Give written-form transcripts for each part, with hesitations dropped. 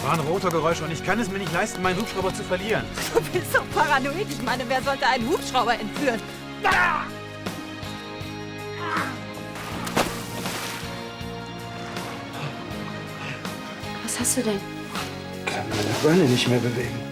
waren Rotorgeräusche und ich kann es mir nicht leisten, meinen Hubschrauber zu verlieren. Du bist so paranoid. Ich meine, wer sollte einen Hubschrauber entführen? Ah! Was hast du denn? Ich kann meine Beine nicht mehr bewegen.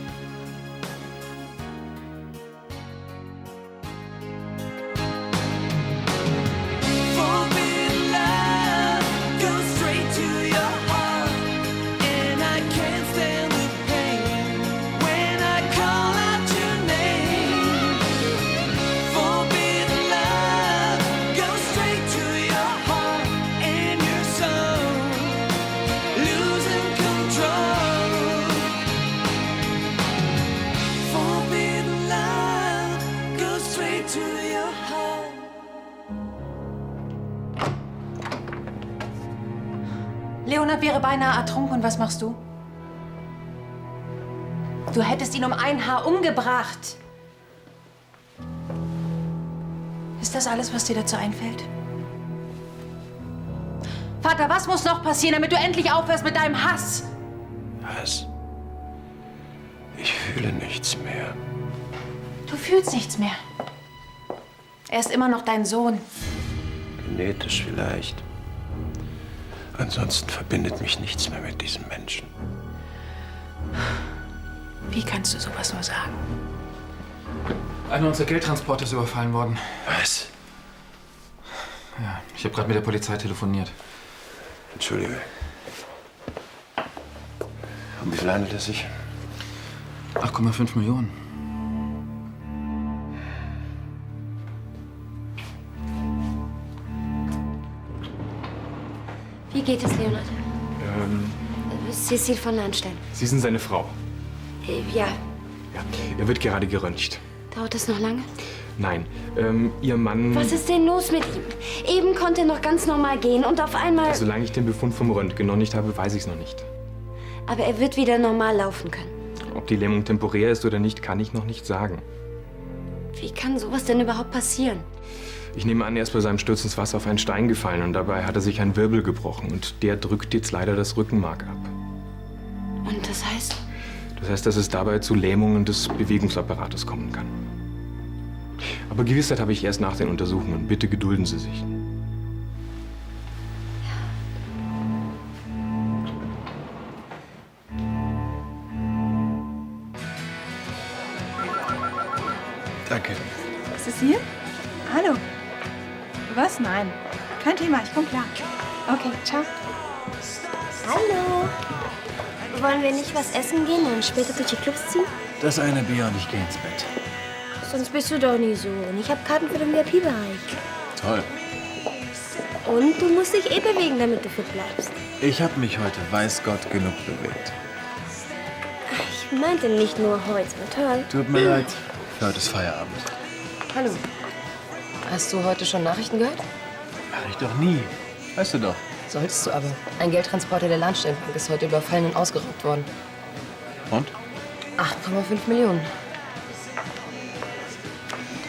Leonhard wäre beinahe ertrunken und was machst du? Du hättest ihn um ein Haar umgebracht. Ist das alles, was dir dazu einfällt? Vater, was muss noch passieren, damit du endlich aufhörst mit deinem Hass? Hass? Ich fühle nichts mehr. Du fühlst nichts mehr. Er ist immer noch dein Sohn. Genetisch vielleicht. Ansonsten verbindet mich nichts mehr mit diesem Menschen. Wie kannst du sowas nur sagen? Einer unserer Geldtransporter ist überfallen worden. Was? Ja, ich habe gerade mit der Polizei telefoniert. Entschuldige. Um wie viel handelt es sich? 8,5 Millionen. Wie geht es, Leonhard? Cecil von Lahnstein. Sie sind seine Frau. Ja. Ja, er wird gerade geröntgt. Dauert das noch lange? Nein, Ihr Mann... Was ist denn los mit ihm? Eben konnte er noch ganz normal gehen und auf einmal... Solange ich den Befund vom Röntgen noch nicht habe, weiß ich es noch nicht. Aber er wird wieder normal laufen können. Ob die Lähmung temporär ist oder nicht, kann ich noch nicht sagen. Wie kann sowas denn überhaupt passieren? Ich nehme an, er ist bei seinem Sturz ins Wasser auf einen Stein gefallen und dabei hat er sich einen Wirbel gebrochen und der drückt jetzt leider das Rückenmark ab. Und das heißt? Das heißt, dass es dabei zu Lähmungen des Bewegungsapparates kommen kann. Aber Gewissheit habe ich erst nach den Untersuchungen. Bitte gedulden Sie sich. Danke. Ist es hier? Hallo. Was? Nein. Kein Thema, ich komm klar. Okay, ciao. Hallo. Wollen wir nicht was essen gehen und später durch die Clubs ziehen? Das eine Bier und ich gehe ins Bett. Sonst bist du doch nie so. Und ich habe Karten für den VIP-Bereich. Toll. Und du musst dich eh bewegen, damit du fit bleibst. Ich habe mich heute, weiß Gott, genug bewegt. Ich meinte nicht nur heute. Toll. Tut mir leid. Für heute ist Feierabend. Hallo. Hast du heute schon Nachrichten gehört? Mach ich doch nie. Weißt du doch. Solltest du aber. Ein Geldtransporter der Lahnsteinbank ist heute überfallen und ausgeraubt worden. Und? 8,5 Millionen.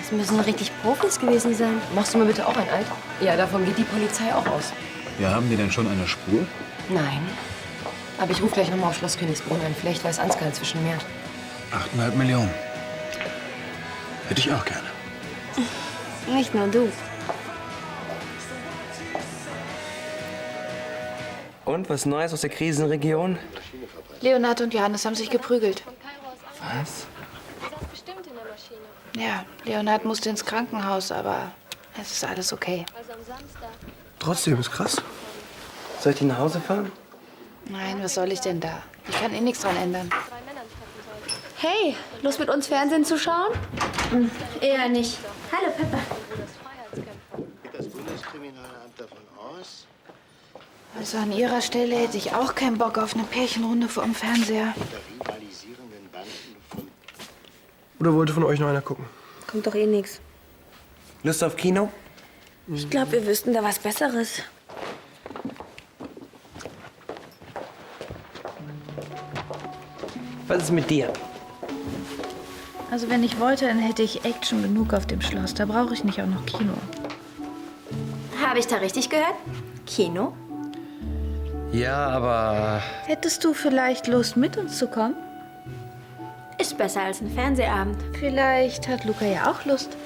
Das müssen richtig Profis gewesen sein. Machst du mir bitte auch ein Eid? Ja, davon geht die Polizei auch aus. Ja, haben die denn schon eine Spur? Nein. Aber ich rufe gleich nochmal auf Schloss Königsbrunn an. Vielleicht weiß Ansgar inzwischen mehr. 8,5 Millionen. Hätte ich auch gerne. Nicht nur du. Und, was Neues aus der Krisenregion? Leonhard und Johannes haben sich geprügelt. Was? Ja, Leonhard musste ins Krankenhaus, aber es ist alles okay. Trotzdem, ist krass. Soll ich die nach Hause fahren? Nein, was soll ich denn da? Ich kann eh nichts dran ändern. Hey, Lust mit uns Fernsehen zu schauen? Eher nicht. Hallo, Peppa. Das Bundeskriminalamt davon aus, Also an ihrer Stelle hätte ich auch keinen Bock auf eine Pärchenrunde vor dem Fernseher. unter rivalisierenden Banden von Oder wollte von euch noch einer gucken? Kommt doch eh nichts. Lust auf Kino? Ich glaube, wir wüssten da was Besseres. Was ist mit dir? Also wenn ich wollte, dann hätte ich Action genug auf dem Schloss. Da brauche ich nicht auch noch Kino. Habe ich da richtig gehört? Kino? Ja, aber... Hättest du vielleicht Lust, mit uns zu kommen? Ist besser als ein Fernsehabend. Vielleicht hat Luca ja auch Lust.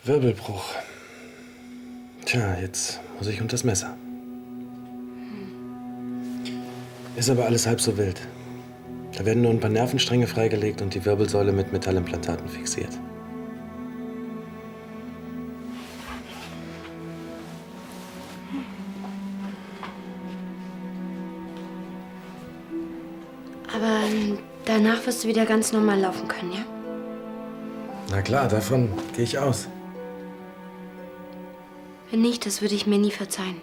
Wirbelbruch. Tja, jetzt muss ich unters Messer. Ist aber alles halb so wild. Da werden nur ein paar Nervenstränge freigelegt und die Wirbelsäule mit Metallimplantaten fixiert. Aber danach wirst du wieder ganz normal laufen können, ja? Na klar, davon gehe ich aus. Wenn nicht, das würde ich mir nie verzeihen.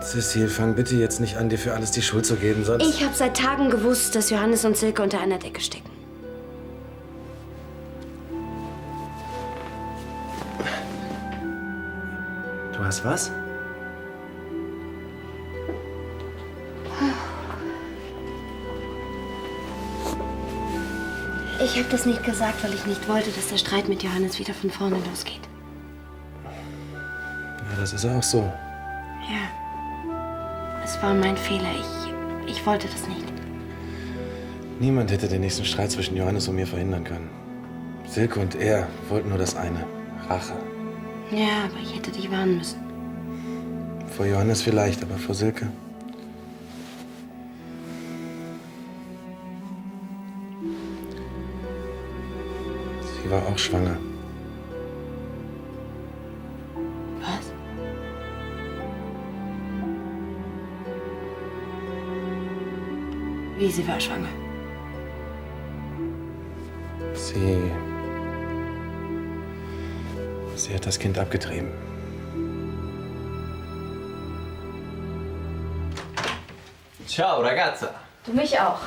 Cecile, fang bitte jetzt nicht an, dir für alles die Schuld zu geben, sonst... Ich habe seit Tagen gewusst, dass Johannes und Silke unter einer Decke stecken. Du hast was? Ich habe das nicht gesagt, weil ich nicht wollte, dass der Streit mit Johannes wieder von vorne losgeht. Ja, das ist auch so. Ja. Es war mein Fehler. Ich wollte das nicht. Niemand hätte den nächsten Streit zwischen Johannes und mir verhindern können. Silke und er wollten nur das eine: Rache. Ja, aber ich hätte dich warnen müssen. Vor Johannes vielleicht, aber vor Silke? Sie war auch schwanger. Was? Wie, sie war schwanger? Sie hat das Kind abgetrieben. Ciao, ragazza. Du mich auch.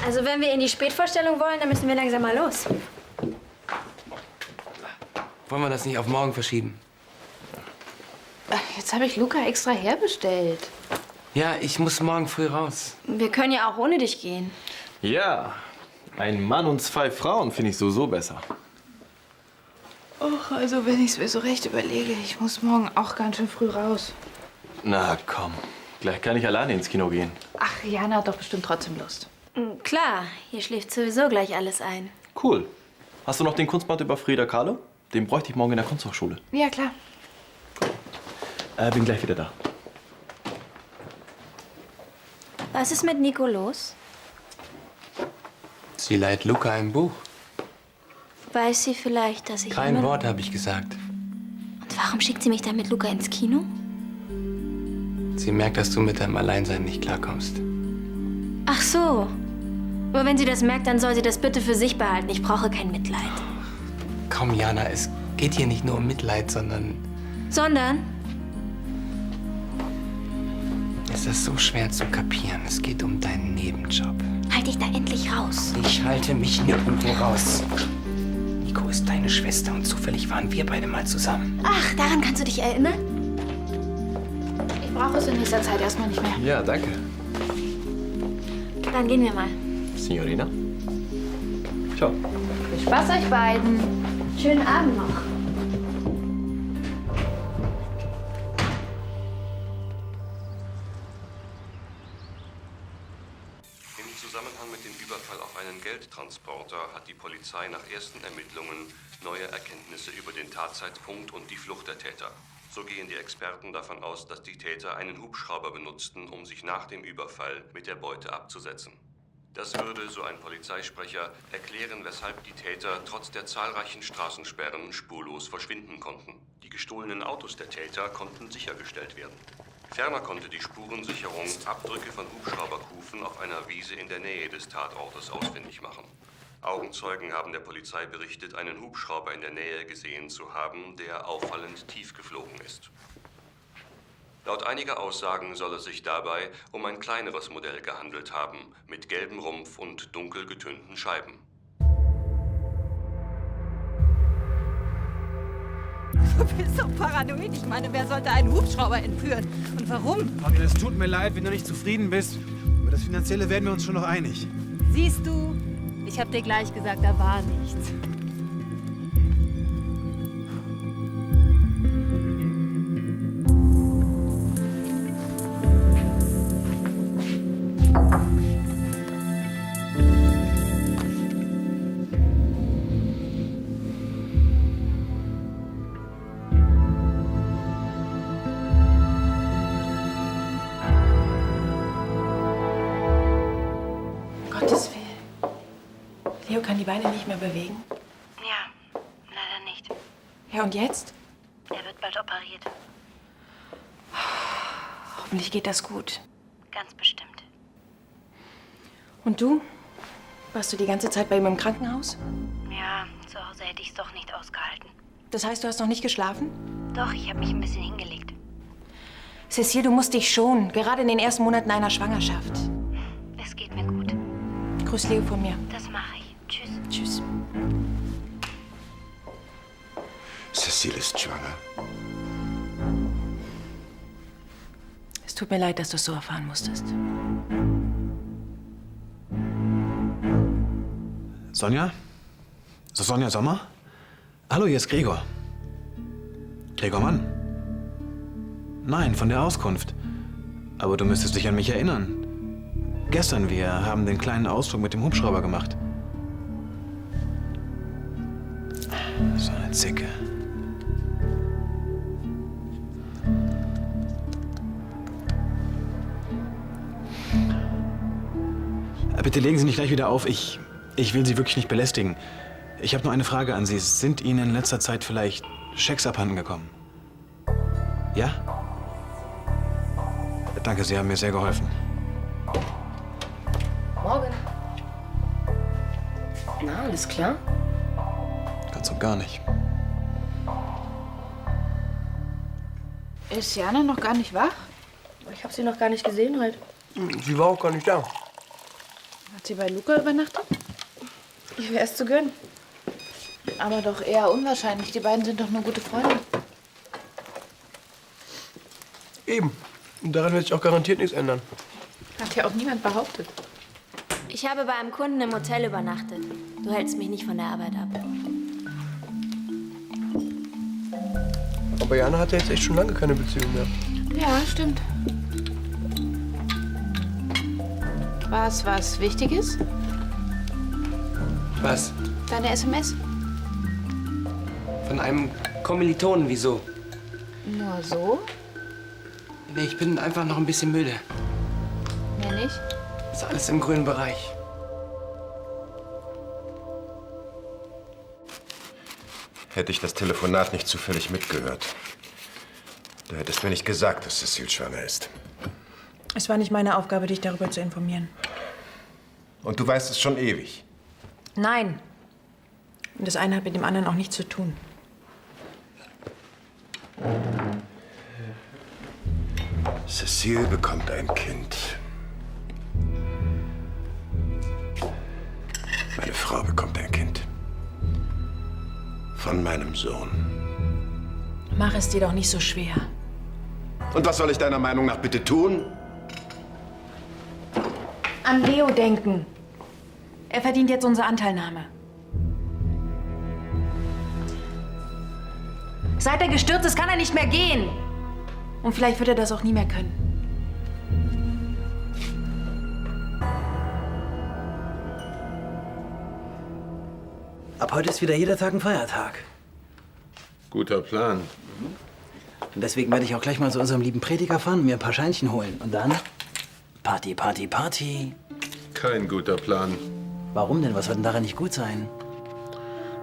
Also wenn wir in die Spätvorstellung wollen, dann müssen wir langsam mal los. Wollen wir das nicht auf morgen verschieben? Jetzt habe ich Luca extra herbestellt. Ja, ich muss morgen früh raus. Wir können ja auch ohne dich gehen. Ja, ein Mann und 2 Frauen finde ich so besser. Och, also wenn ich es mir so recht überlege, ich muss morgen auch ganz schön früh raus. Na komm, gleich kann ich alleine ins Kino gehen. Ach, Jana hat doch bestimmt trotzdem Lust. Klar, hier schläft sowieso gleich alles ein. Cool. Hast du noch den Kunstband über Frida Kahlo? Den bräuchte ich morgen in der Kunsthochschule. Ja, klar. Bin gleich wieder da. Was ist mit Nico los? Sie leiht Luca ein Buch. Weiß sie vielleicht, dass ich Kein immer... Wort habe ich gesagt. Und warum schickt sie mich dann mit Luca ins Kino? Sie merkt, dass du mit deinem Alleinsein nicht klarkommst. Ach so. Nur wenn sie das merkt, dann soll sie das bitte für sich behalten. Ich brauche kein Mitleid. Komm, Jana, es geht hier nicht nur um Mitleid, sondern... Sondern? Es ist so schwer zu kapieren. Es geht um deinen Nebenjob. Halt dich da endlich raus. Ich halte mich nirgendwo raus. Nico ist deine Schwester und zufällig waren wir beide mal zusammen. Ach, daran kannst du dich erinnern? Ich brauche es in nächster Zeit erstmal nicht mehr. Ja, danke. Dann gehen wir mal. Signorina. Ciao. Viel Spaß euch beiden. Schönen Abend noch. Im Zusammenhang mit dem Überfall auf einen Geldtransporter hat die Polizei nach ersten Ermittlungen neue Erkenntnisse über den Tatzeitpunkt und die Flucht der Täter. So gehen die Experten davon aus, dass die Täter einen Hubschrauber benutzten, um sich nach dem Überfall mit der Beute abzusetzen. Das würde, so ein Polizeisprecher, erklären, weshalb die Täter trotz der zahlreichen Straßensperren spurlos verschwinden konnten. Die gestohlenen Autos der Täter konnten sichergestellt werden. Ferner konnte die Spurensicherung Abdrücke von Hubschrauberkufen auf einer Wiese in der Nähe des Tatortes ausfindig machen. Augenzeugen haben der Polizei berichtet, einen Hubschrauber in der Nähe gesehen zu haben, der auffallend tief geflogen ist. Laut einiger Aussagen soll es sich dabei um ein kleineres Modell gehandelt haben, mit gelbem Rumpf und dunkel getönten Scheiben. Du bist so paranoid. Ich meine, wer sollte einen Hubschrauber entführen? Und warum? Fabian, es tut mir leid, wenn du nicht zufrieden bist. Über das Finanzielle werden wir uns schon noch einig. Siehst du, ich hab dir gleich gesagt, da war nichts. Was will? Leo kann die Beine nicht mehr bewegen. Ja, leider nicht. Ja, und jetzt? Er wird bald operiert. Hoffentlich geht das gut. Ganz bestimmt. Und du? Warst du die ganze Zeit bei ihm im Krankenhaus? Ja, zu Hause hätte ich es doch nicht ausgehalten. Das heißt, du hast noch nicht geschlafen? Doch, ich habe mich ein bisschen hingelegt. Cecile, du musst dich schonen. Gerade in den ersten Monaten einer Schwangerschaft. Es geht mir gut. Grüß Leo von mir. Das mache ich. Tschüss. Tschüss. Cecile ist schwanger. Es tut mir leid, dass du es so erfahren musstest. Sonja? Ist das Sonja Sommer? Hallo, hier ist Gregor. Gregor Mann? Nein, von der Auskunft. Aber du müsstest dich an mich erinnern. Gestern, wir haben den kleinen Ausflug mit dem Hubschrauber gemacht. So eine Zicke. Bitte legen Sie nicht gleich wieder auf. Ich will Sie wirklich nicht belästigen. Ich habe nur eine Frage an Sie. Sind Ihnen in letzter Zeit vielleicht Schecks abhanden gekommen? Ja? Danke, Sie haben mir sehr geholfen. Morgen. Na, alles klar? Ganz und gar nicht. Ist Jana noch gar nicht wach? Ich habe sie noch gar nicht gesehen heute. Sie war auch gar nicht da. Hat sie bei Luca übernachtet? Ich wäre es zu gönnen. Aber doch eher unwahrscheinlich. Die beiden sind doch nur gute Freunde. Eben. Und daran wird sich auch garantiert nichts ändern. Hat ja auch niemand behauptet. Ich habe bei einem Kunden im Hotel übernachtet. Du hältst mich nicht von der Arbeit ab. Aber Jana hat ja jetzt echt schon lange keine Beziehung mehr. Ja, stimmt. Was Wichtiges? Was? Deine SMS? Von einem Kommilitonen, wieso? Nur so? Nee, ich bin einfach noch ein bisschen müde. Mehr nicht? Ist alles im grünen Bereich. Hätte ich das Telefonat nicht zufällig mitgehört. Du hättest mir nicht gesagt, dass Cecile schwanger ist. Es war nicht meine Aufgabe, dich darüber zu informieren. Und du weißt es schon ewig. Nein. Und das eine hat mit dem anderen auch nichts zu tun. Cecile bekommt ein Kind. Meine Frau bekommt ein Kind. Von meinem Sohn. Mach es dir doch nicht so schwer. Und was soll ich deiner Meinung nach bitte tun? An Leo denken. Er verdient jetzt unsere Anteilnahme. Seit er gestürzt ist, kann er nicht mehr gehen. Und vielleicht wird er das auch nie mehr können. Ab heute ist wieder jeder Tag ein Feiertag. Guter Plan. Und deswegen werde ich auch gleich mal zu unserem lieben Prediger fahren und mir ein paar Scheinchen holen. Und dann Party, Party, Party. Kein guter Plan. Warum denn? Was soll denn daran nicht gut sein?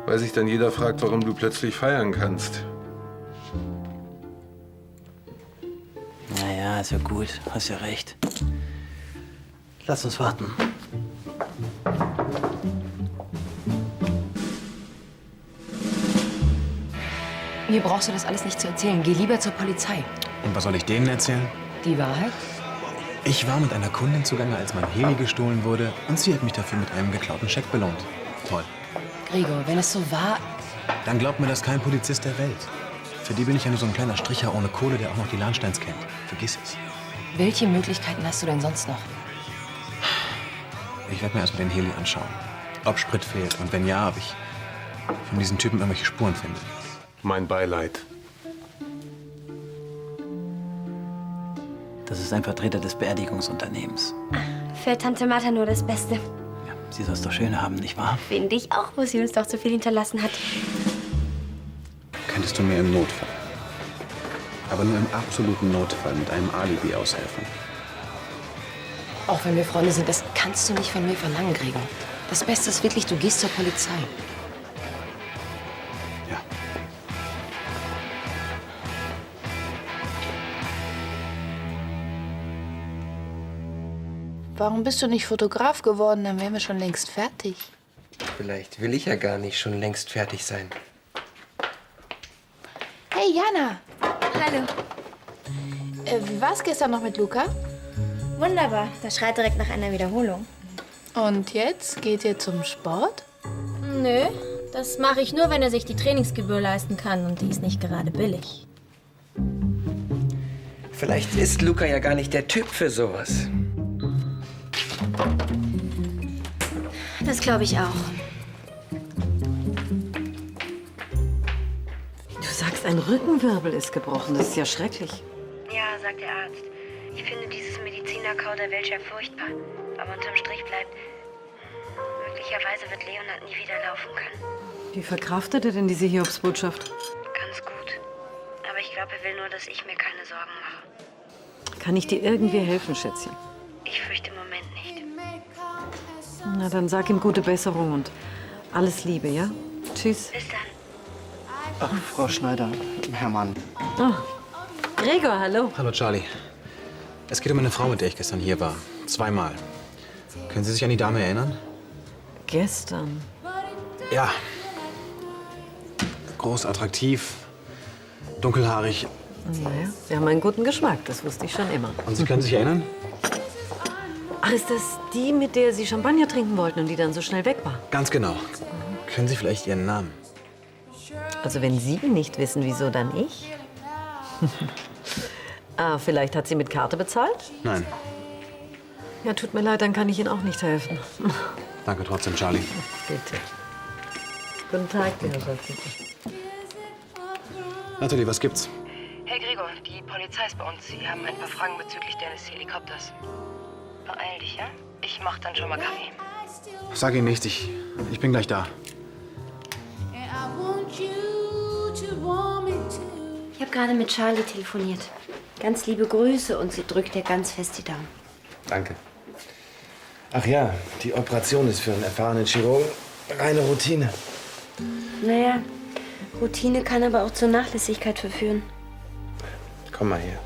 Weil sich dann jeder fragt, warum du plötzlich feiern kannst. Naja, ist ja gut. Hast ja recht. Lass uns warten. Mir brauchst du das alles nicht zu erzählen. Geh lieber zur Polizei. Und was soll ich denen erzählen? Die Wahrheit? Ich war mit einer Kundin zugange, als mein Heli gestohlen wurde. Und sie hat mich dafür mit einem geklauten Scheck belohnt. Toll. Gregor, wenn es so war... Dann glaubt mir das kein Polizist der Welt. Für die bin ich ja nur so ein kleiner Stricher ohne Kohle, der auch noch die Lahnsteins kennt. Vergiss es. Welche Möglichkeiten hast du denn sonst noch? Ich werde mir erstmal den Heli anschauen. Ob Sprit fehlt und wenn ja, ob ich von diesen Typen irgendwelche Spuren finde. Mein Beileid. Das ist ein Vertreter des Beerdigungsunternehmens. Für Tante Martha nur das Beste. Ja, sie soll es doch schön haben, nicht wahr? Finde ich auch, wo sie uns doch so viel hinterlassen hat. Könntest du mir im Notfall, aber nur im absoluten Notfall mit einem Alibi aushelfen? Auch wenn wir Freunde sind, das kannst du nicht von mir verlangen, Gregor. Das Beste ist wirklich, du gehst zur Polizei. Ja. Warum bist du nicht Fotograf geworden? Dann wären wir schon längst fertig. Vielleicht will ich ja gar nicht schon längst fertig sein. Hey, Jana. Hallo. Wie war's gestern noch mit Luca? Wunderbar. Das schreit direkt nach einer Wiederholung. Und jetzt? Geht ihr zum Sport? Nö, das mache ich nur, wenn er sich die Trainingsgebühr leisten kann. Und die ist nicht gerade billig. Vielleicht ist Luca ja gar nicht der Typ für sowas. Das glaube ich auch. Du sagst, ein Rückenwirbel ist gebrochen. Das ist ja schrecklich. Ja, sagt der Arzt. Ich finde dieses Medizinerkauderwelsch ja furchtbar. Aber unterm Strich bleibt, möglicherweise wird Leonhard nie wieder laufen können. Wie verkraftet er denn diese Hiobsbotschaft? Ganz gut. Aber ich glaube, er will nur, dass ich mir keine Sorgen mache. Kann ich dir irgendwie helfen, Schätzchen? Ich fürchte im Moment nicht. Na, dann sag ihm gute Besserung und alles Liebe, ja? Tschüss. Bis dann. Ach, Frau Schneider, Herr Mann. Oh. Gregor, hallo. Hallo, Charlie. Es geht um eine Frau, mit der ich gestern hier war. Zweimal. Können Sie sich an die Dame erinnern? Gestern? Ja. Groß, attraktiv, dunkelhaarig. Naja, Sie haben einen guten Geschmack, das wusste ich schon immer. Und Sie können sich erinnern? Ach, ist das die, mit der Sie Champagner trinken wollten und die dann so schnell weg war? Ganz genau. Können Sie vielleicht Ihren Namen? Also wenn Sie nicht wissen, wieso dann ich? Vielleicht hat sie mit Karte bezahlt? Nein. Ja, tut mir leid, dann kann ich Ihnen auch nicht helfen. Danke trotzdem, Charlie. Bitte. Guten Tag, Herr Schatz. Nathalie, was gibt's? Hey Gregor, die Polizei ist bei uns. Sie haben ein paar Fragen bezüglich deines Helikopters. Beeil dich, ja? Ich mach dann schon mal Kaffee. Sag Ihnen nichts, ich bin gleich da. Ich habe gerade mit Charlie telefoniert. Ganz liebe Grüße und sie drückt dir ganz fest die Daumen. Danke. Ach ja, die Operation ist für einen erfahrenen Chirurgen reine Routine. Naja, Routine kann aber auch zur Nachlässigkeit verführen. Komm mal her.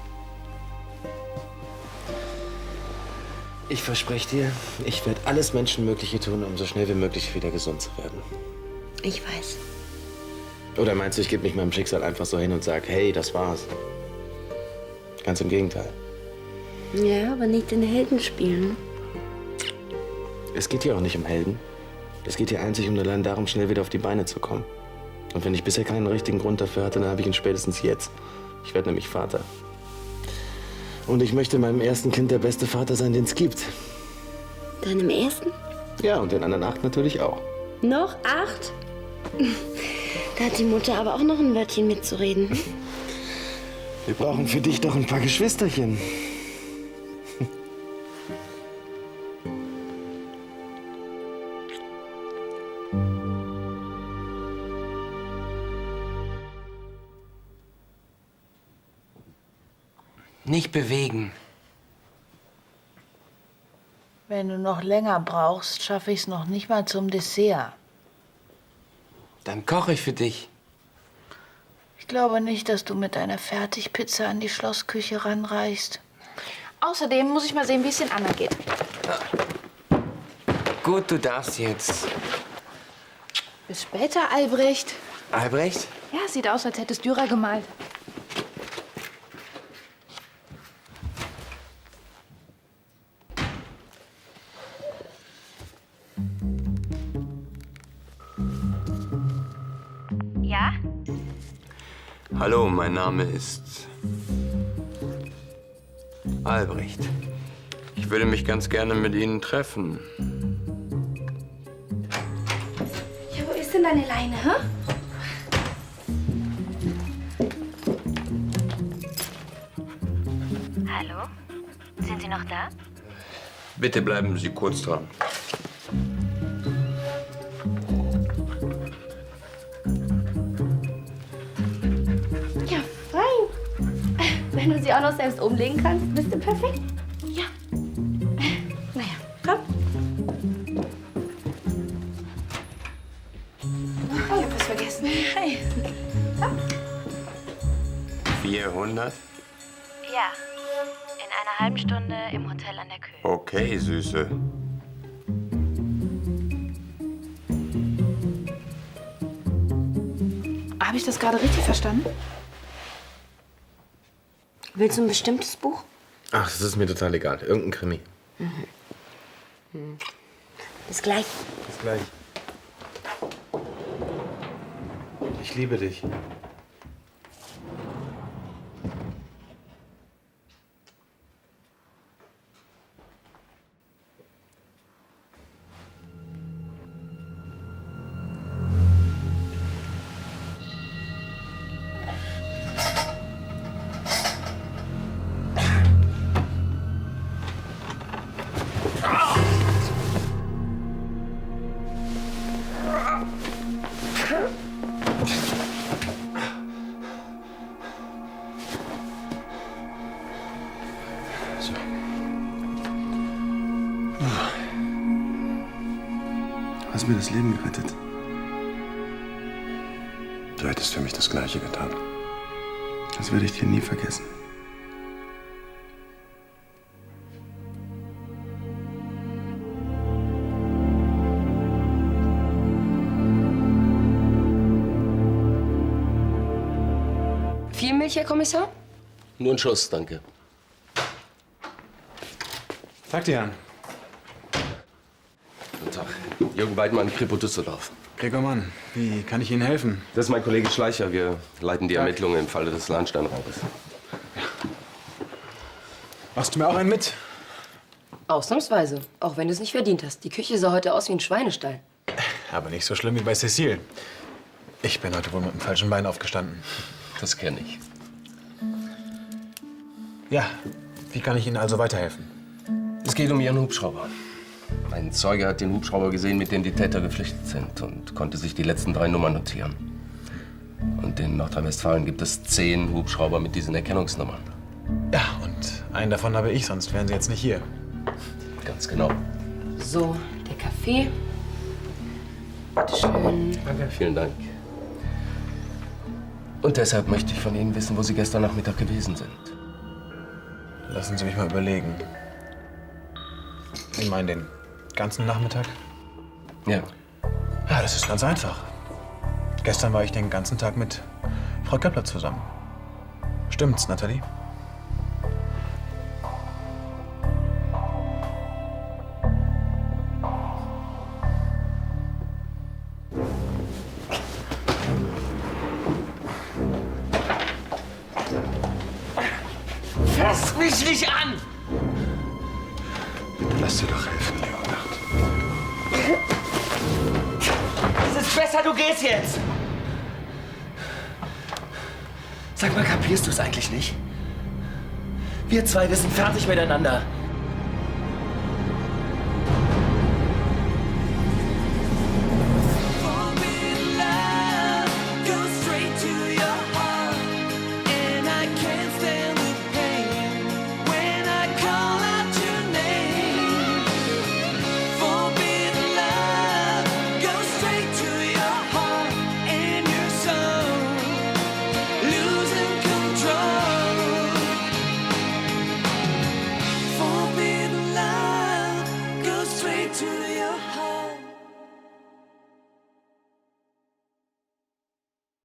Ich verspreche dir, ich werde alles Menschenmögliche tun, um so schnell wie möglich wieder gesund zu werden. Ich weiß. Oder meinst du, ich gebe mich meinem Schicksal einfach so hin und sage, hey, das war's? Ganz im Gegenteil. Ja, aber nicht den Helden spielen. Es geht hier auch nicht um Helden. Es geht hier einzig und allein darum, schnell wieder auf die Beine zu kommen. Und wenn ich bisher keinen richtigen Grund dafür hatte, dann habe ich ihn spätestens jetzt. Ich werde nämlich Vater. Und ich möchte meinem ersten Kind der beste Vater sein, den es gibt. Deinem ersten? Ja, und den anderen 8 natürlich auch. Noch 8? Da hat die Mutter aber auch noch ein Wörtchen mitzureden. Wir brauchen für dich doch ein paar Geschwisterchen. Nicht bewegen. Wenn du noch länger brauchst, schaffe ich es noch nicht mal zum Dessert. Dann koche ich für dich. Ich glaube nicht, dass du mit deiner Fertigpizza an die Schlossküche ranreichst. Außerdem muss ich mal sehen, wie es den anderen geht. Gut, du darfst jetzt. Bis später, Albrecht. Albrecht? Ja, sieht aus, als hättest Dürer gemalt. Ja? Hallo, mein Name ist Albrecht. Ich würde mich ganz gerne mit Ihnen treffen. Ja, wo ist denn deine Leine, hä? Hallo? Sind Sie noch da? Bitte bleiben Sie kurz dran. Ja, fein. Wenn du sie auch noch selbst umlegen kannst, bist du perfekt. Ja. Standard? Ja, in einer halben Stunde im Hotel an der Kühe. Okay, Süße. Habe ich das gerade richtig verstanden? Willst du ein bestimmtes Buch? Ach, das ist mir total egal. Irgendein Krimi. Bis gleich. Bis gleich. Ich liebe dich. Du hast mir das Leben gerettet. Du hättest für mich das Gleiche getan. Das werde ich dir nie vergessen. Viel Milch, Herr Kommissar? Nur ein Schuss, danke. Tag dir, Jan. Guten Tag. Jürgen Weidmann, Kripo Düsseldorf. Gregor Mann, wie kann ich Ihnen helfen? Das ist mein Kollege Schleicher. Wir leiten die Ermittlungen im Falle des Lahnsteinraubes. Machst du mir auch einen mit? Ausnahmsweise. Auch wenn du es nicht verdient hast. Die Küche sah heute aus wie ein Schweinestall. Aber nicht so schlimm wie bei Cecile. Ich bin heute wohl mit dem falschen Bein aufgestanden. Das kenne ich. Ja, wie kann ich Ihnen also weiterhelfen? Es geht um Ihren Hubschrauber. Ein Zeuge hat den Hubschrauber gesehen, mit dem die Täter geflüchtet sind und konnte sich die letzten 3 Nummern notieren. Und in Nordrhein-Westfalen gibt es 10 Hubschrauber mit diesen Erkennungsnummern. Ja, und einen davon habe ich, sonst wären Sie jetzt nicht hier. Ganz genau. So, der Kaffee. Bitte schön. Danke, vielen Dank. Und deshalb möchte ich von Ihnen wissen, wo Sie gestern Nachmittag gewesen sind. Lassen Sie mich mal überlegen. Sie meinen den ganzen Nachmittag? Ja. Ja, das ist ganz einfach. Gestern war ich den ganzen Tag mit Frau Köppler zusammen. Stimmt's, Nathalie? Fass mich nicht an! Lass dir doch helfen, Leonard. Es ist besser, du gehst jetzt! Sag mal, kapierst du es eigentlich nicht? Wir zwei, wir sind fertig miteinander.